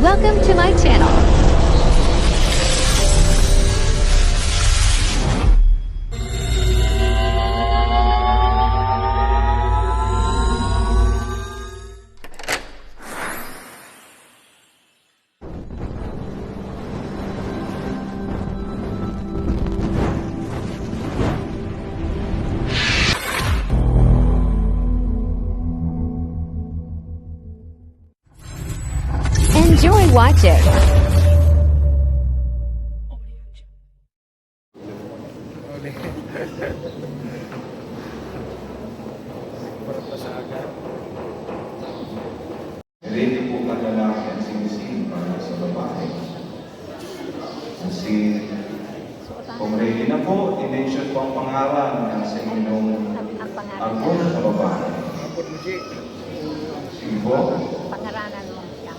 Welcome to my channel. Enjoy watching. Hindi po ang lalaki ang sinising para sa babae. Kasi kung ready na po, i-mention po ang pangalan ng sa inyong angkol sa babae. Sige po. Pangaralan mo siyang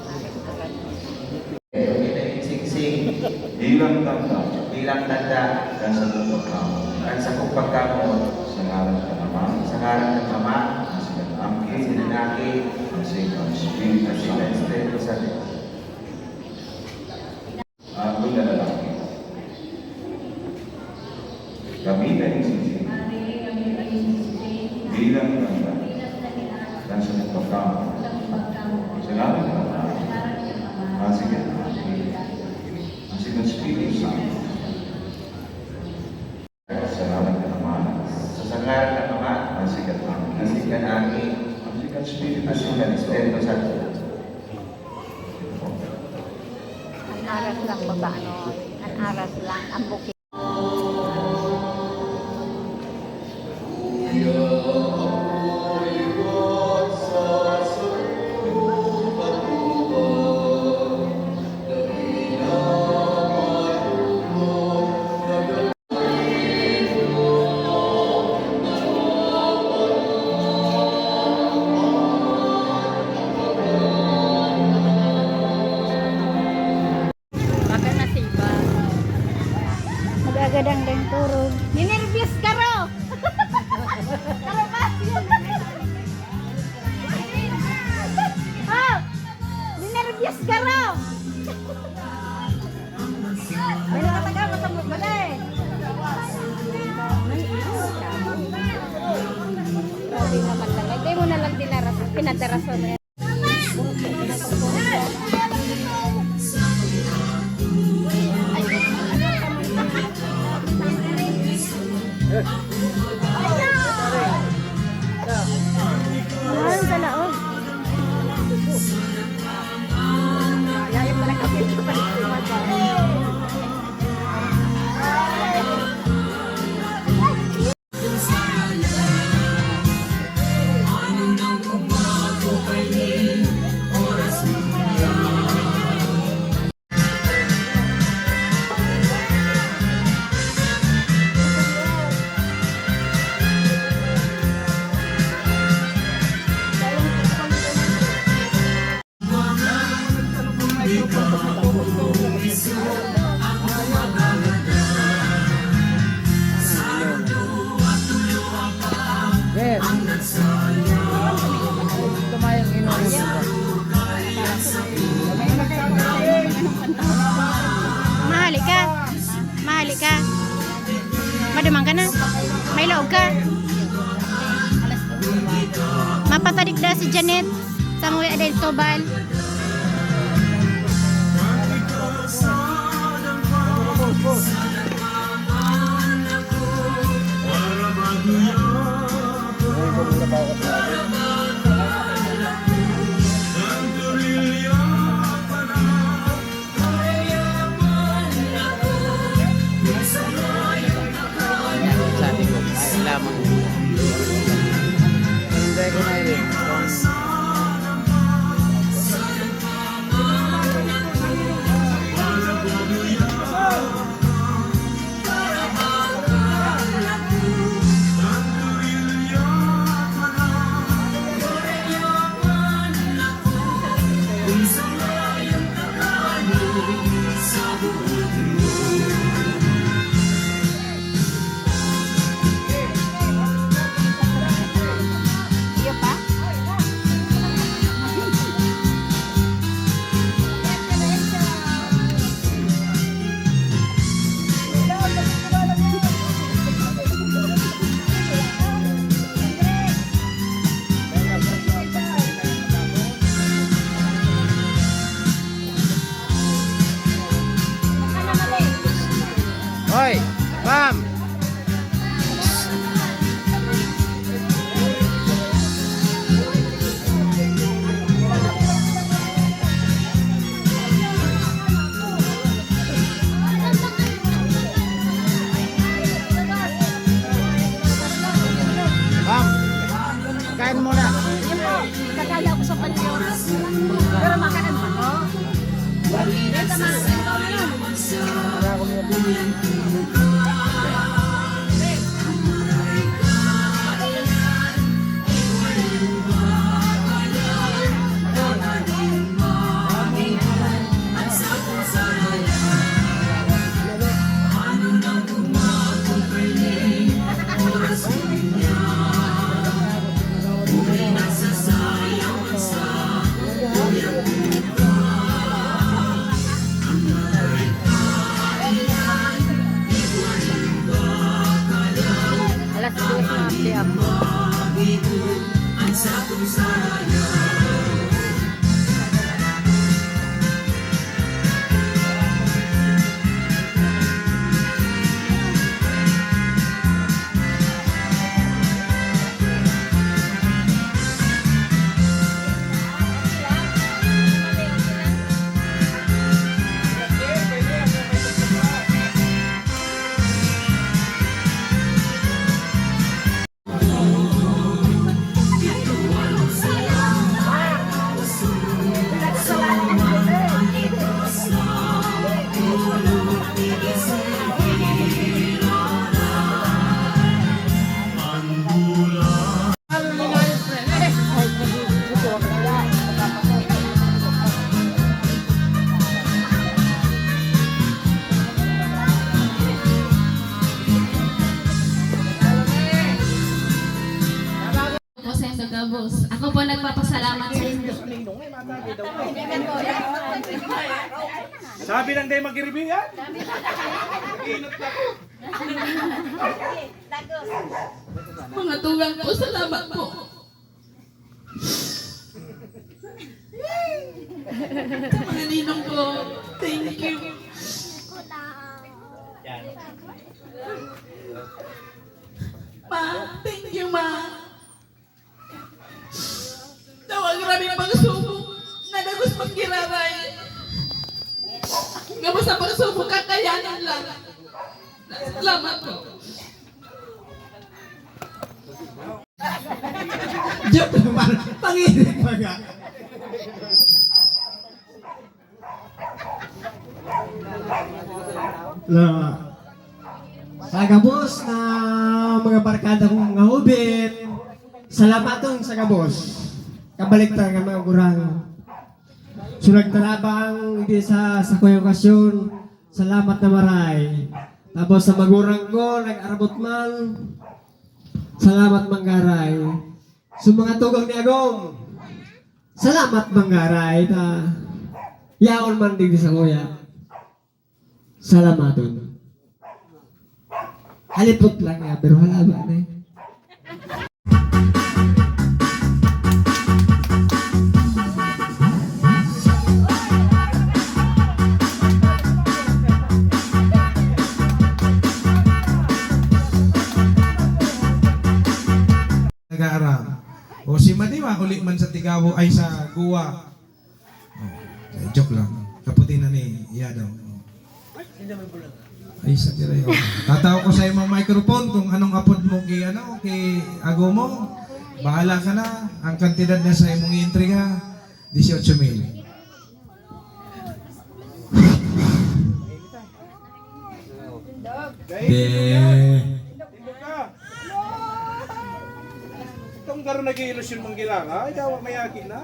Singsing bilang tanda dan sa pagkamo sa ngalan ng Ama, sa ngalan ng Ama, ang Angkin, Sinanaki, ang Siyang Espiritu sa Diyos. Ako na lalaki. Gamitan yung singsing bilang tanda dan sa pagkamo sa ngalan ng Ama, ang Siyang Ang Espiritu Santo. Sa ngalan ng Ama, sa ngalan ng Ama, ang sikat Angin, ang sikat Espiritu Santo. Ang aras lang baba, ano? Ang aras lang, ang bukid. Magagadang din turog. Ninervyos ka ro! Karo ba? Oh! Ninervyos ka ro! May nakataga mo sa mga eh. Grabe naman lang. Hindi mo na lang dinarasan. Pinadarasan mo yan. Mahal sa laon. Yayin pala kasi ito pa rin. Mahali ka. Madumang ka na. May loob ka. Mapatadik na si Janet sa mga Adel Tobal. Hindi ko na yun. Ma'am. Ma'am. Kain muna. Kagaya ko sa palyo. Pero makain pa ko. Ito na. Alas 2 na update ako. Po sa inyo, Gabos. Ako po nagpapasalamat sa inyo. Sabi lang tayo mag-iribigan. Mga tugang po, salamat po. Mga ninong ko, thank you. Ma, thank you, ma. Tawag grabe pagsubok na nagos magkiraray. Nga mo sa pagsubok kakayanan lang. Salamat po. Joke naman, panginig pa nga. Sa Gabos na mga barkada kong nga ubit, salamatong sa Gabos. Kabaliktar nga mga gurang. Sulag talabang hindi sa kuyang okasyon, salamat na maray. Tapos sa magurang ko, nag-arabot man, salamat manggaray. Sa mga tugang ni Agong, salamat manggaray. Yaon man din sa kuya. Salamaton. Halipot lang ya, pero halaban na eh. Nag-aaral. O si Madiwa, uli man sa Tigawo ay sa Guwa. Oh, joke lang. Kaputi na ni Yadaw. Ay, sa tiray. Oh. Tatawa ko sa imong microphone kung anong upload mo kay Ago mo. Bahala ka na. Ang kantidad na sa imong intriga, 18,000. Itong garo nag-iilusyon mong gilang, ay dawa mayakin na.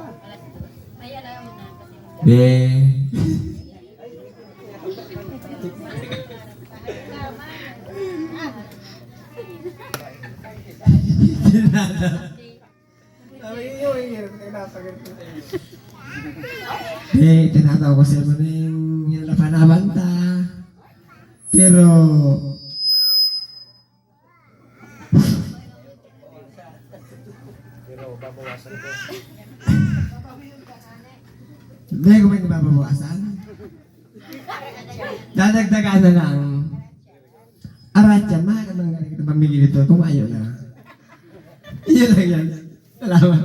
Tinatawa ko siya mo na yung napanabanta. Pero hindi ko may nababawasan. Dadagdagan na lang. Arat pamigil ito kung ayaw na. Iyon lang yan. Salamat.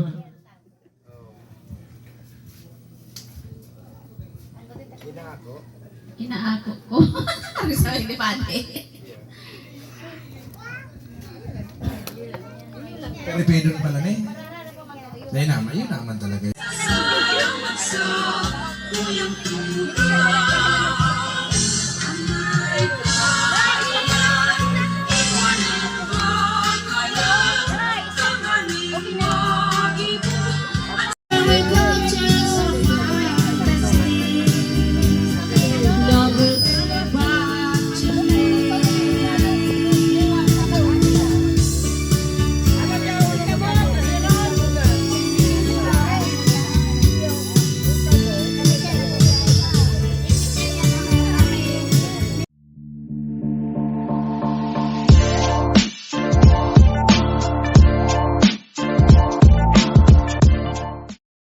Inaako ko. Ano sa hindi pati? Karipidon pala ni. Dahil naman, yun naman talaga.